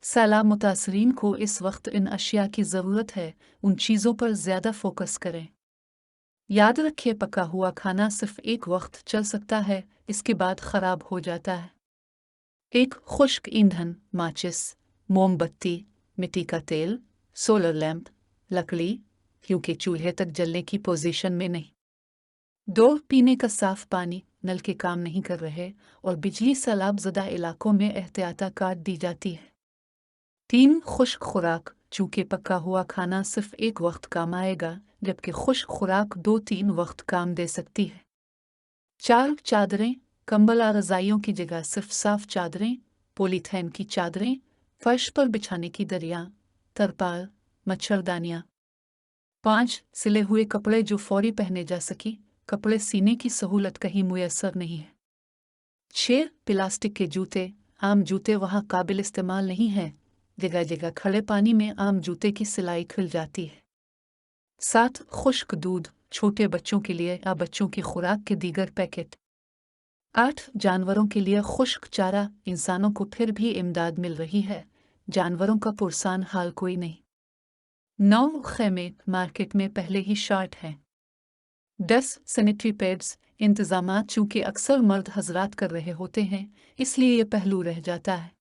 सैलाब मुतासरीन को इस वक्त इन अशिया की ज़रूरत है, उन चीज़ों पर ज़्यादा फोकस करें। याद रखिए, पका हुआ खाना सिर्फ एक वक्त चल सकता है, इसके बाद ख़राब हो जाता है। एक खुश्क ईंधन, माचिस, मोमबत्ती, मिट्टी का तेल, सोलर लैंप, लकड़ी, क्योंकि चूल्हे तक जलने की पोजीशन में नहीं। 2. पीने का साफ पानी, नल के काम नहीं कर रहे और बिजली सैलाब ज़दा इलाकों में एहतियात दी जाती है। 3. खुश्क खुराक, चूँकि पका हुआ खाना सिर्फ एक वक्त काम आएगा, जबकि खुश्क खुराक 2-3 वक्त काम दे सकती है। 4. चादरें, कंबल और रज़ाइयों की जगह सिर्फ साफ चादरें, पॉलीथीन की चादरें, फर्श पर बिछाने की दरियाँ, तरपाल, मच्छरदानियाँ। 5. सिले हुए कपड़े जो फौरी पहने जा सके, कपड़े सीने की सहूलत कहीं मुयस्सर नहीं है। 6. प्लास्टिक के जूते, आम जूते वहाँ काबिल इस्तेमाल नहीं है, जगह जगह खड़े पानी में आम जूते की सिलाई खुल जाती है। 7. खुश्क दूध, छोटे बच्चों के लिए या बच्चों की खुराक के दीगर पैकेट। 8. जानवरों के लिए खुश्क चारा, इंसानों को फिर भी इमदाद मिल रही है, जानवरों का पुरसान हाल कोई नहीं। 9. खेमे, मार्केट में पहले ही शॉर्ट हैं। 10. सैनिटरी पैड्स, इंतजामात चूँकि अक्सर मर्द हजरात कर रहे होते हैं, इसलिए ये पहलू रह जाता है।